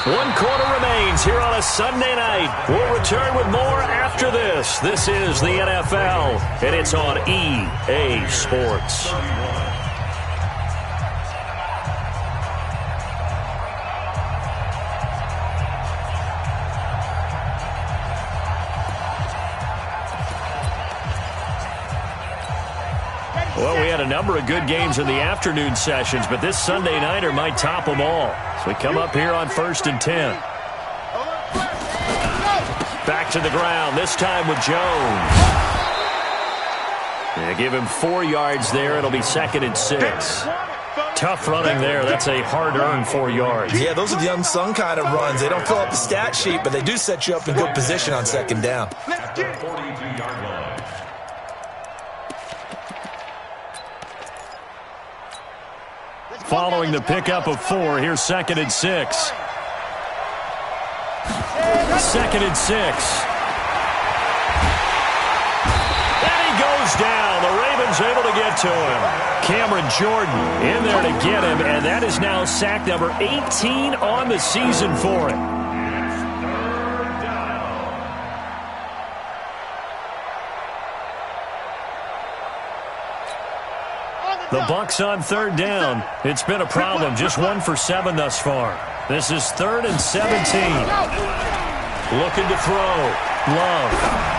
1 quarter remains here on a Sunday night. We'll return with more after this. This is the NFL, and it's on EA Sports. Well, we had a number of good games in the afternoon sessions, but this Sunday nighter might top them all. So we come up here on 1st and 10. Back to the ground, this time with Jones. They give him 4 yards there. It'll be 2nd and 6. Tough running there. That's a hard-earned 4 yards. Yeah, those are the unsung kind of runs. They don't fill up the stat sheet, but they do set you up in good position on second down. At the 42-yard line. Following the pickup of 4, here's 2nd and 6. 2nd and 6. Goes down. The Ravens able to get to him. Cameron Jordan in there to get him, and that is now sack number 18 on the season for him. The Bucs on 3rd down. It's been a problem. Just 1 for 7 thus far. This is 3rd and 17. Looking to throw. Love.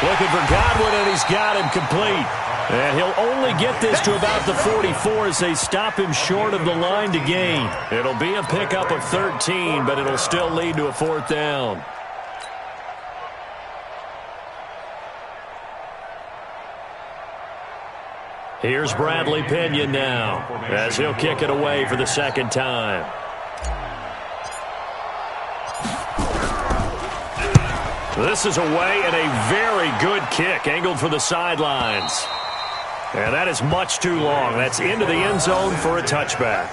Looking for Godwin, and he's got him complete. And he'll only get this to about the 44 as they stop him short of the line to gain. It'll be a pickup of 13, but it'll still lead to a 4th down. Here's Bradley Pinion now as he'll kick it away for the 2nd time. This is away, and a very good kick angled for the sidelines. And that is much too long. That's into the end zone for a touchback.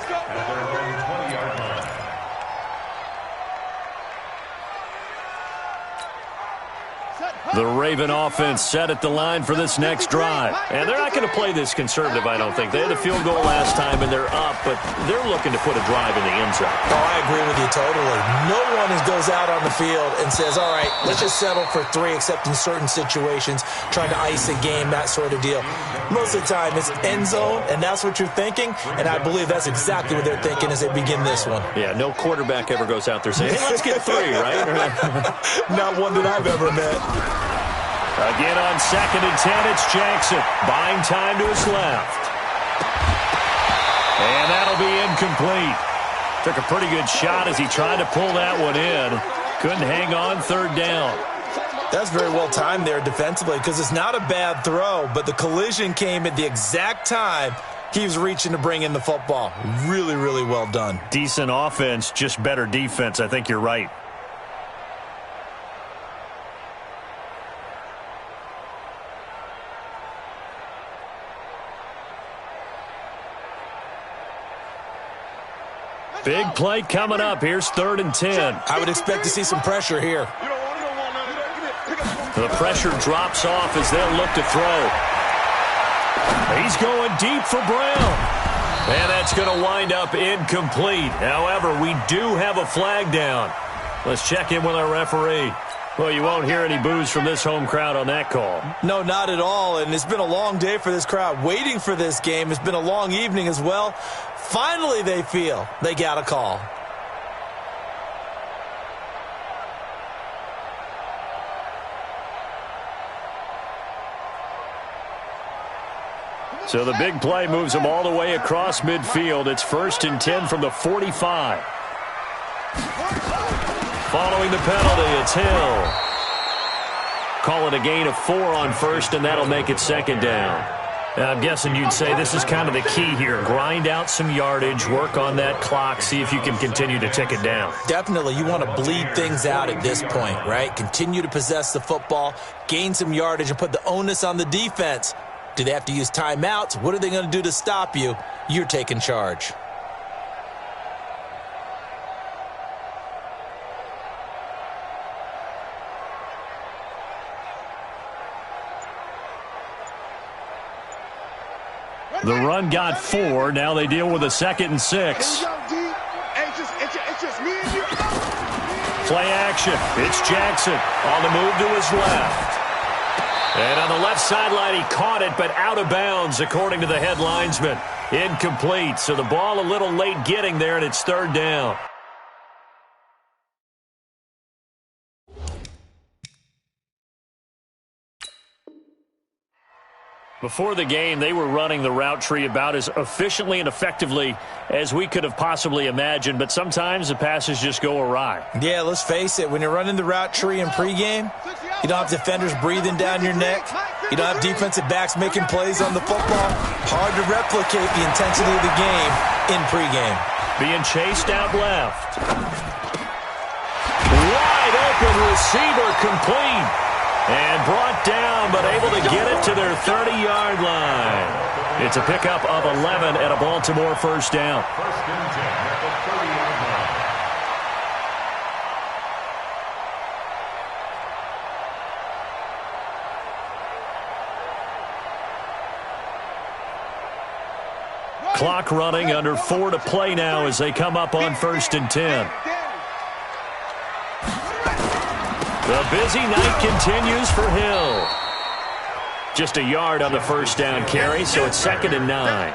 The Raven offense set at the line for this next drive. And they're not going to play this conservative, I don't think. They had a field goal last time, and they're up, but they're looking to put a drive in the end zone. Oh, I agree with you totally. No one goes out on the field and says, all right, let's just settle for 3, except in certain situations, trying to ice a game, that sort of deal. Most of the time, it's end zone, and that's what you're thinking, and I believe that's exactly what they're thinking as they begin this one. Yeah, no quarterback ever goes out there saying, hey, let's get 3, right? Not one that I've ever met. Again on 2nd and 10, it's Jackson. Buying time to his left. And that'll be incomplete. Took a pretty good shot as he tried to pull that one in. Couldn't hang on 3rd down. That's very well timed there defensively because it's not a bad throw, but the collision came at the exact time he was reaching to bring in the football. Really, really well done. Decent offense, just better defense. I think you're right. Big play coming up. Here's 3rd and 10. I would expect to see some pressure here. The pressure drops off as they'll look to throw. He's going deep for Brown. And that's going to wind up incomplete. However, we do have a flag down. Let's check in with our referee. Well, you won't hear any boos from this home crowd on that call. No, not at all. And it's been a long day for this crowd waiting for this game. It's been a long evening as well. Finally, they feel they got a call. So the big play moves them all the way across midfield. It's 1st and 10 from the 45. Following the penalty, it's Hill. Call it a gain of 4 on 1st, and that'll make it 2nd down. I'm guessing you'd say this is kind of the key here. Grind out some yardage, work on that clock, see if you can continue to tick it down. Definitely. You want to bleed things out at this point, right? Continue to possess the football, gain some yardage, and put the onus on the defense. Do they have to use timeouts? What are they going to do to stop you? You're taking charge. The run got 4. Now they deal with a 2nd and 6. Play action. It's Jackson on the move to his left. And on the left sideline, he caught it, but out of bounds, according to the head linesman. Incomplete. So the ball a little late getting there, and it's 3rd down. Before the game, they were running the route tree about as efficiently and effectively as we could have possibly imagined, but sometimes the passes just go awry. Yeah, let's face it. When you're running the route tree in pregame, you don't have defenders breathing down your neck. You don't have defensive backs making plays on the football. Hard to replicate the intensity of the game in pregame. Being chased out left. Wide open receiver complete. And brought down, but able to get it to their 30-yard line. It's a pickup of 11 and a Baltimore first down. First and 10 at the 30-yard line. Clock running, under 4 to play now as they come up on first and 10. The busy night continues for Hill. Just a yard on the first down carry, so it's 2nd and 9.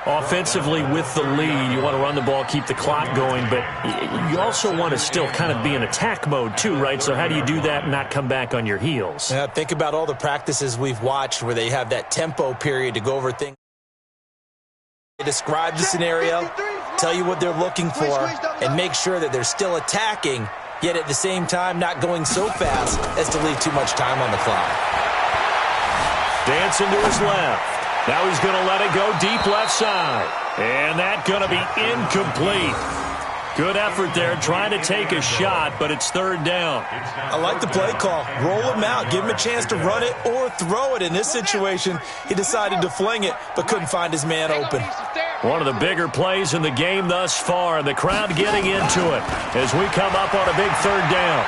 Offensively with the lead, you want to run the ball, keep the clock going, but you also want to still kind of be in attack mode too, right? So how do you do that and not come back on your heels? Yeah, think about all the practices we've watched where they have that tempo period to go over things. They describe the scenario, tell you what they're looking for, and make sure that they're still attacking, yet at the same time not going so fast as to leave too much time on the clock. Dancing to his left. Now he's going to let it go deep left side. And that's going to be incomplete. Good effort there trying to take a shot, but it's 3rd down. I like the play call. Roll him out. Give him a chance to run it or throw it. In this situation, he decided to fling it, but couldn't find his man open. One of the bigger plays in the game thus far. The crowd getting into it as we come up on a big 3rd down.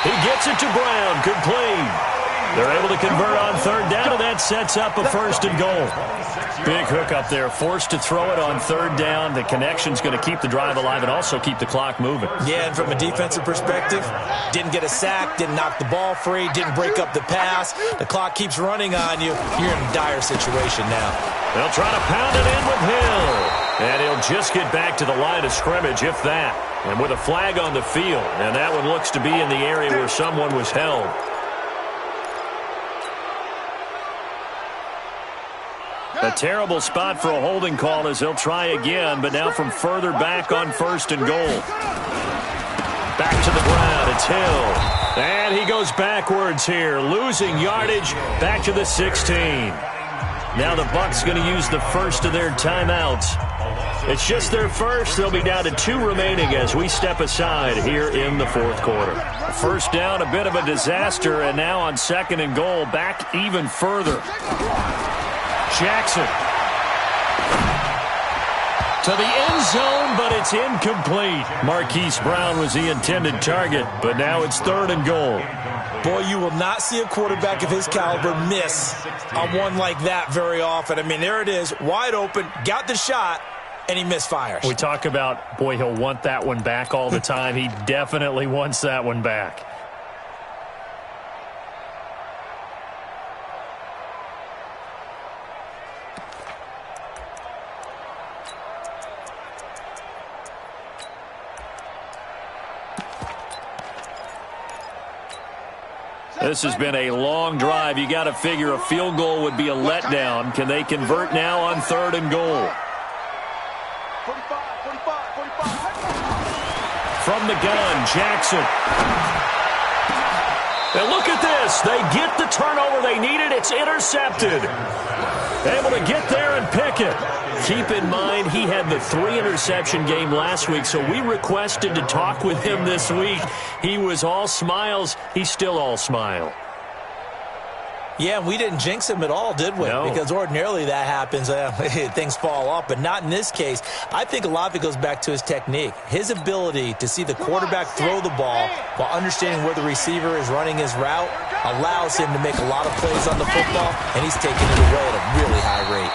He gets it to Brown. Complete. They're able to convert on 3rd down, and that sets up a 1st and goal. Big hook up there. Forced to throw it on 3rd down. The connection's going to keep the drive alive and also keep the clock moving. Yeah, and from a defensive perspective, didn't get a sack, didn't knock the ball free, didn't break up the pass. The clock keeps running on you. You're in a dire situation now. They'll try to pound it in with Hill. And he'll just get back to the line of scrimmage, if that. And with a flag on the field. And that one looks to be in the area where someone was held. A terrible spot for a holding call as he'll try again, but now from further back on 1st and goal. Back to the ground, it's Hill. And he goes backwards here, losing yardage back to the 16. Now the Bucs going to use the first of their timeouts. It's just their first. They'll be down to 2 remaining as we step aside here in the 4th quarter. First down, a bit of a disaster, and now on 2nd and goal, back even further. Jackson to the end zone, but it's incomplete. Marquise Brown was the intended target, but now it's 3rd and goal. Boy, you will not see a quarterback of his caliber miss on one like that very often. I mean, there it is, wide open, got the shot, and he misfires. We talk about, boy, he'll want that one back all the time. He definitely wants that one back. This has been a long drive. You got to figure a field goal would be a letdown. Can they convert now on 3rd and goal? 45. From the gun, Jackson. And look at this. They get the turnover they needed. It's intercepted. Able to get there and pick it. Keep in mind, he had the 3-interception game last week, so we requested to talk with him this week. He was all smiles. He's still all smile. Yeah, we didn't jinx him at all, did we? No. Because ordinarily that happens. Things fall off, but not in this case. I think a lot of it goes back to his technique. His ability to see the quarterback throw the ball while understanding where the receiver is running his route allows him to make a lot of plays on the football, and he's taking it away at a really high rate.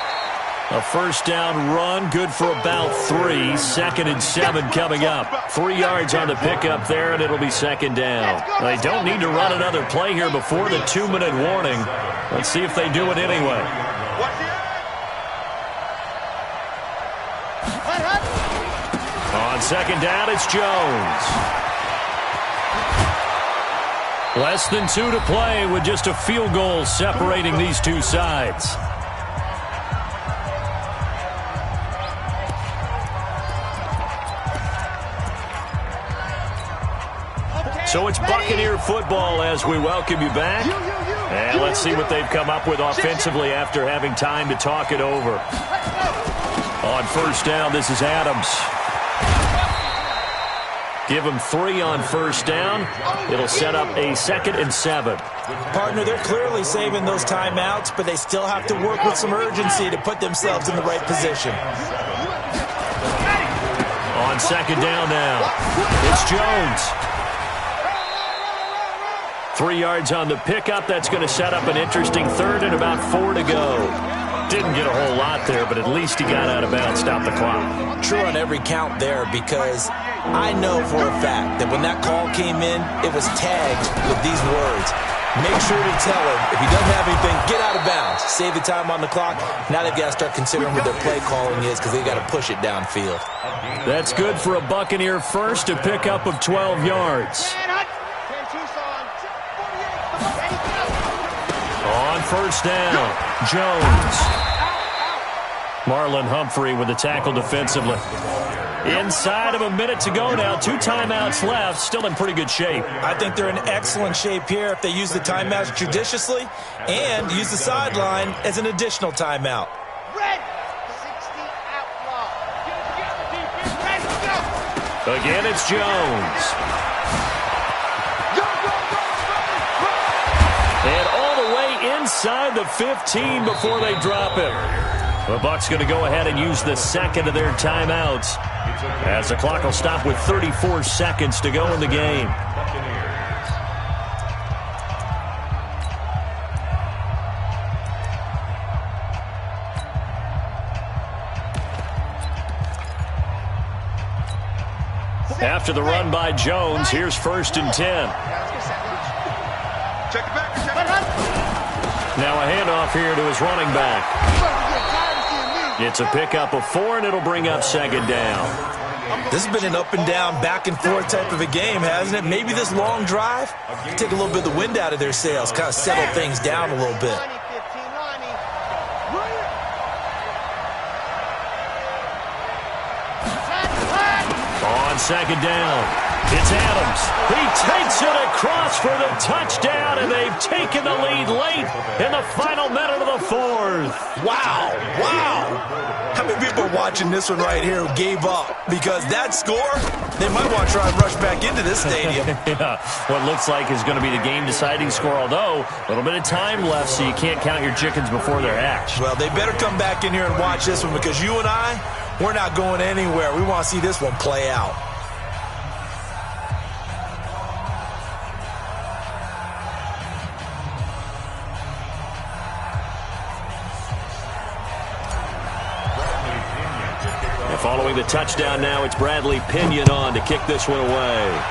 A first down run, good for about 3. 2nd and 7 coming up. 3 yards on the pickup there, and it'll be 2nd down. They don't need to run another play here before the 2-minute warning. Let's see if they do it anyway. On 2nd down, it's Jones. Less than 2 to play with just a field goal separating these two sides. So it's Buccaneer football as we welcome you back. And let's see what they've come up with offensively after having time to talk it over. On first down, this is Adams. Give him 3 on first down. It'll set up a 2nd and 7. Partner, they're clearly saving those timeouts, but they still have to work with some urgency to put themselves in the right position. On 2nd down now, it's Jones. 3 yards on the pickup. That's going to set up an interesting 3rd and about 4 to go. Didn't get a whole lot there, but at least he got out of bounds, stopped the clock. True on every count there, because I know for a fact that when that call came in, it was tagged with these words. Make sure to tell him, if he doesn't have anything, get out of bounds. Save the time on the clock. Now they've got to start considering what their play calling is because they've got to push it downfield. That's good for a Buccaneer first, a pickup of 12 yards. On first down, Jones. Marlon Humphrey with the tackle defensively. Inside of a minute to go now. 2 timeouts left. Still in pretty good shape. I think they're in excellent shape here if they use the timeouts judiciously and use the sideline as an additional timeout. Red 60 outlaw. Red, go. Again, it's Jones. And all the way inside the 15 before they drop it. The Bucs going to go ahead and use the 2nd of their timeouts as the clock will stop with 34 seconds to go in the game. After the run by Jones, here's 1st and 10. Check it back. Now a handoff here to his running back. It's a pickup of 4, and it'll bring up 2nd down. This has been an up-and-down, back-and-forth type of a game, hasn't it? Maybe this long drive, take a little bit of the wind out of their sails, kind of settle things down a little bit. On 2nd down, it's Adams. He takes it across for the touchdown, and they've taken the lead late in the final minute of the 4th. Wow, wow. How many people are watching this one right here who gave up? Because that score, they might want to try and rush back into this stadium. Yeah, what looks like is going to be the game-deciding score, although a little bit of time left, so you can't count your chickens before they're hatched. Well, they better come back in here and watch this one because you and I, we're not going anywhere. We want to see this one play out. Following the touchdown now, it's Bradley Pinion on to kick this one away.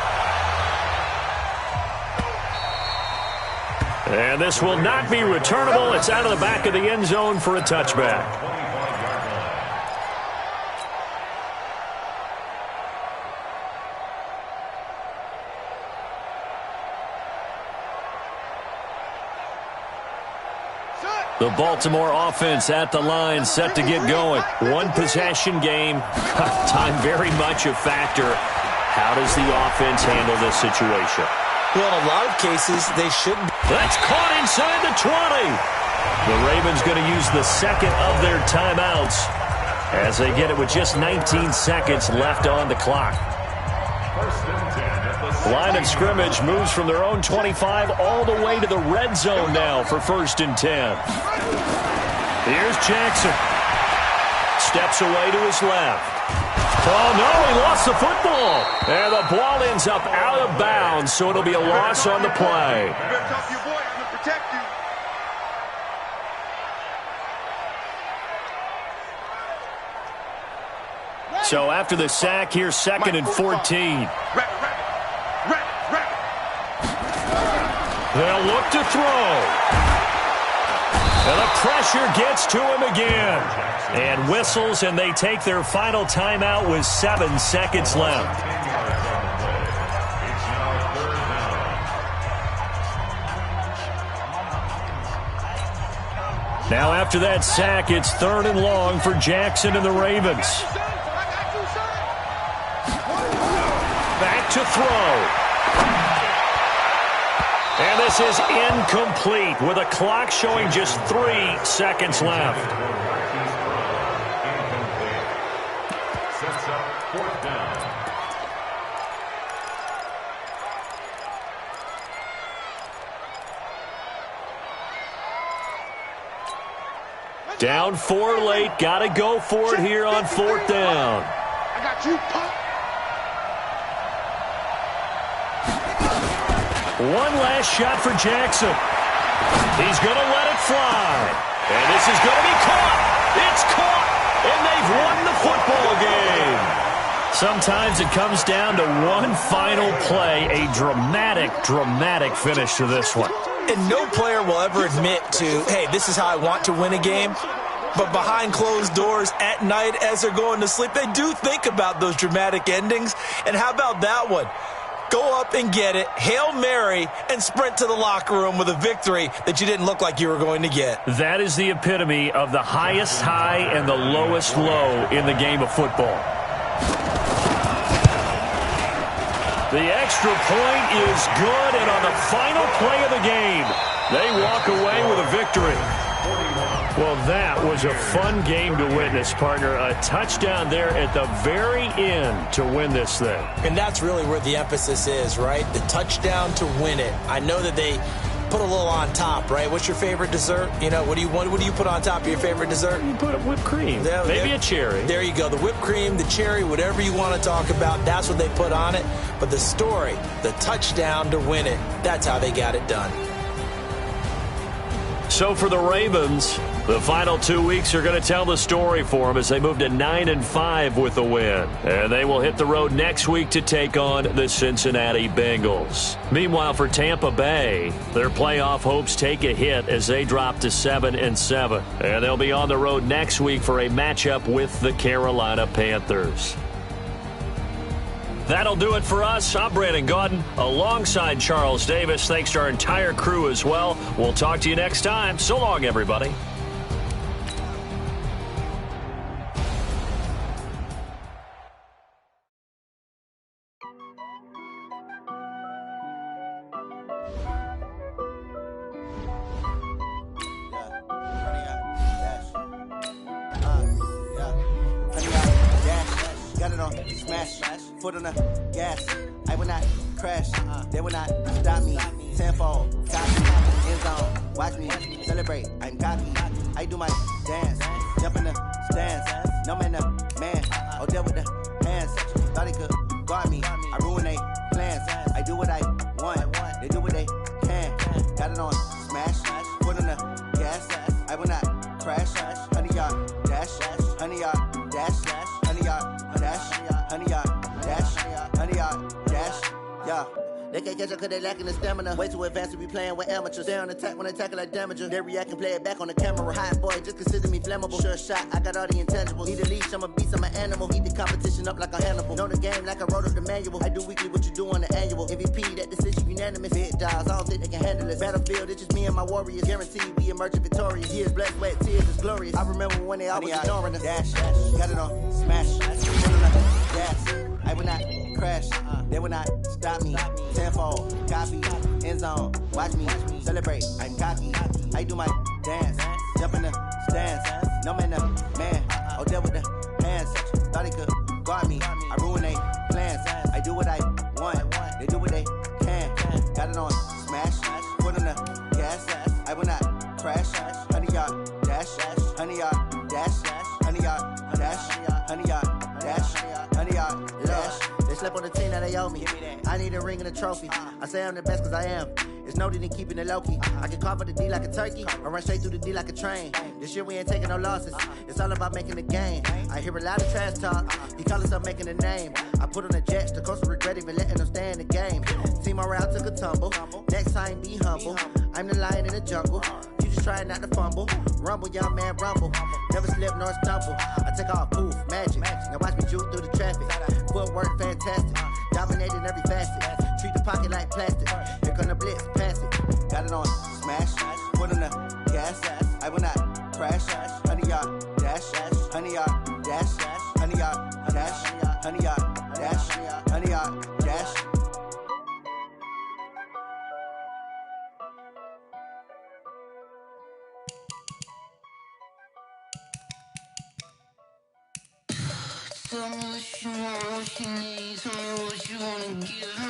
And this will not be returnable. It's out of the back of the end zone for a touchback. The Baltimore offense at the line, set to get going. One possession game. Time very much a factor. How does the offense handle this situation? Well, in a lot of cases, they should. That's caught inside the 20. The Ravens going to use the 2nd of their timeouts as they get it with just 19 seconds left on the clock. Line of scrimmage moves from their own 25 all the way to the red zone now for 1st and 10. Here's Jackson. Steps away to his left. Oh, no, he lost the football. And the ball ends up out of bounds, so it'll be a loss on the play. You better talk to your boy. I'm going to protect you. So after the sack, here's 2nd and 14. They'll look to throw. And the pressure gets to him again. And whistles, and they take their final timeout with 7 seconds left. Now after that sack, it's 3rd and long for Jackson and the Ravens. Back to throw. And this is incomplete with a clock showing just 3 seconds left. Incomplete. Sets up 4th down. Down 4 late. Got to go for it here on 4th down. I got you, Pop. One last shot for Jackson. He's going to let it fly. And this is going to be caught. It's caught. And they've won the football game. Sometimes it comes down to one final play. A dramatic finish to this one. And no player will ever admit to, hey, this is how I want to win a game. But behind closed doors at night as they're going to sleep, they do think about those dramatic endings. And how about that one? Go up and get it, Hail Mary, and sprint to the locker room with a victory that you didn't look like you were going to get. That is the epitome of the highest high and the lowest low in the game of football. The extra point is good, and on the final play of the game, they walk away with a victory. Well, that was a fun game to witness, partner. A touchdown there at the very end to win this thing. And that's really where the emphasis is, right? The touchdown to win it. I know that they put a little on top, right? What's your favorite dessert? You know, what do you put on top of your favorite dessert? You put whipped cream, maybe a cherry. There you go. The whipped cream, the cherry, whatever you want to talk about, that's what they put on it. But the story, the touchdown to win it, that's how they got it done. So for the Ravens, the final 2 weeks are going to tell the story for them as they move to 9-5 with a win. And they will hit the road next week to take on the Cincinnati Bengals. Meanwhile, for Tampa Bay, their playoff hopes take a hit as they drop to 7-7. And they'll be on the road next week for a matchup with the Carolina Panthers. That'll do it for us. I'm Brandon Gaudin alongside Charles Davis. Thanks to our entire crew as well. We'll talk to you next time. So long, everybody. Foot on the gas, I will not crash, they will not stop me. Tenfold, copy, end zone, watch me celebrate. I'm cocky, I do my dance, jump in the stands. No man, the man, oh deal with the hands. Thought he could guard me, I ruin they plans. I do what I want, they do what they can. Got it on smash, foot on the gas, I will not crash. 100 yard dash, 100 yard dash, 100 yard dash, 100 yard. Yeah. They can't catch up cause they lacking the stamina. Way too advanced to be playing with amateurs. They on attack when they tackle like damager. They react and play it back on the camera. Hot boy, just consider me flammable. Sure shot, I got all the intangibles. Need a leash, I'm a beast, I'm an animal. Heat the competition up like a Hannibal. Know the game like I wrote up the manual. I do weekly what you do on the annual. MVP, that decision unanimous. Big dogs, I don't think they can handle it. Battlefield, it's just me and my warriors. Guaranteed we emerging victorious. Years, blood, sweat, tears, it's glorious. I remember when they always ignoring us. Dash, got it on smash. Gas, I will not crash. They will not stop me. Tenfold, copy, end zone, watch me celebrate. I'm cocky, I do my dance, jump in the stands. No man, the man, oh deal with the hands. Thought he could guard me, I ruin they plans. I do what I want, they do what they can. Got it on smash, foot on the gas. I will not crash. 100 yard dash, 100 yard dash, 100 yard dash, 100 yard dash, 100 yard dash. They slept on the team that they owe me. I need a ring and a trophy. I say I'm the best cause I am. It's no need in keeping it low-key. I can carve up the D like a turkey or run straight through the D like a train. This year we ain't taking no losses. It's all about making the game. I hear a lot of trash talk. He call himself making a name. I put on the Jets. The coach will regret even letting them stay in the game. Team around took a tumble. Next time be humble. I'm the lion in the jungle. You just trying not to fumble. Rumble, young man, rumble. Never slip nor stumble. I take off, poof, magic. Now watch me juke through the traffic. Footwork fantastic. Dominating every facet. Treat the pocket like plastic. Here come the blitz, pass it. Got it on smash. Foot on the gas. I will not crash. 100 yard dash. 100 yard dash. 100 yard dash. 100 yard dash. 100 yard dash. Tell me what you want, what you need. Tell me what you wanna give me.